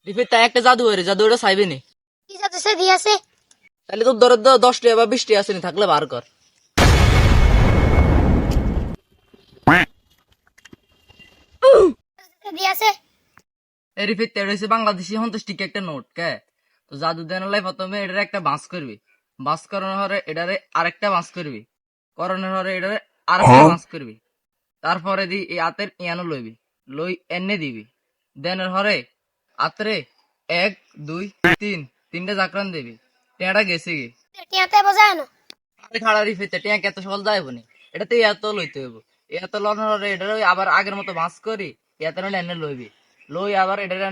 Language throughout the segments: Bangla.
রিফিত তাই একটা জাদু হয়ে জাদুটা চাইবে নি। কি জাদু সে দিয়েছে? তাহলে তোর ধরে 10টা বা 20টা আসেনি থাকলে বার কর। দিয়েছে। এই রিফিত এটা হচ্ছে বাংলাদেশি সন্তুষ্টিক একটা নোট কে। তো জাদু দেন লাই প্রথমে এটারে একটা বাঁশ করবি, বাঁশ করানোর হরে এটারে আরেকটা বাঁশ করবি, করানোর হরে এটারে আরেকটা বাঁশ করবি। তারপরে দি এই আতের ইয়ানো লইবি, লই এনে দিবি, দেনের হরে আতরে 1 2 3 তিনটা জাকরান দিবি। টেঁড়া গেছে কি টিয়াতে বোঝায় না। আরে খাড়া রিফিতে টেঁয়া এত সকাল যাইব নি, এটাতে এত লইতে হইব। এত লনের হরে এটারে আবার আগের মতো বাঁশ করি, এত এনে লইবি, লই আবার এটারে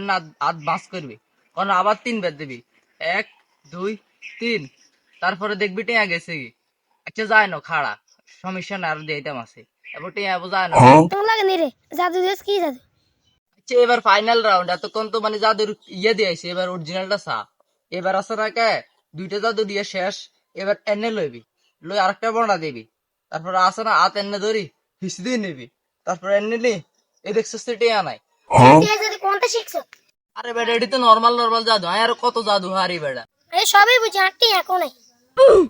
আধ বাঁশ করবি, কারণ আবার 3 বেদ দিবি, 1 2 3। তারপরে দেখবি টেঁয়া গেছে কি। আচ্ছা যায় না খাড়া, সমস্যা না, আর দিতাম আছে। এবার টেঁয়া বোঝায় না। তোমার লাগে নি রে জাদু দিয়েছে, কি জাদু? আচ্ছা এবার ফাইনাল রাউন্ড, এতক্ষণ তো মানে জাদুর ইয়ে দিয়েছে, এবার অরিজিনালটা চা। এবার আছে না কে, দুইটা জাদু দিয়ে শেষ। এবার এনে লইবি, লই আরেকটা বর্ণা দিবি, তারপর আছে না হাত এনে ধরি হিস দিয়ে নিবি, তারপর এনে নি এই দেখছিস তো টিয়া নাই। টিয়া জাদু কোনটা শিখছো? আরে বেটা এটি তো নর্মাল নর্মাল জাদু, আর কত জাদু হারি বেটা। আরে সবই বুঝি, আর টিয়া কোনে?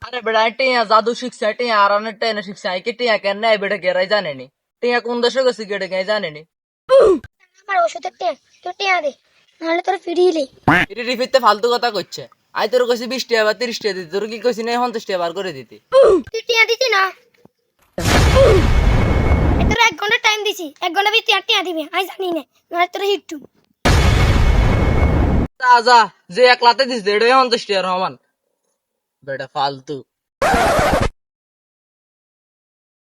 আরে বেটা টিয়া জাদু শিখছে, টিয়া আর অনেকটা এনে শিখছে, আইকে টিয়া কেন নাই বেটা গেরাই জানেনি। টিয়া কোন দেশে গেছে কেটে কে জানেনি। আমার ওষুধের টিয়া, তুই টিয়া দে, নাহলে তোর ফিরিয়ে এটি রিফিতে ফালতু কথা করছে। আই তোর কইছি 20 টাকা বা 30 টাকা দিতে, তোর কি কইছি না 50 টাকা বার করে দিতে। তুই টিয়া দিতি না? তোর 1 ঘন্টা টাইম দিছি, 1 ঘন্টা ভিতরে টিয়া দিবি, আমি জানি না, নাহলে তোর হিট্টু। যা যা, যে 1 লাতে দিস এটা 50 টাকা রহমান, বেটা ফালতু।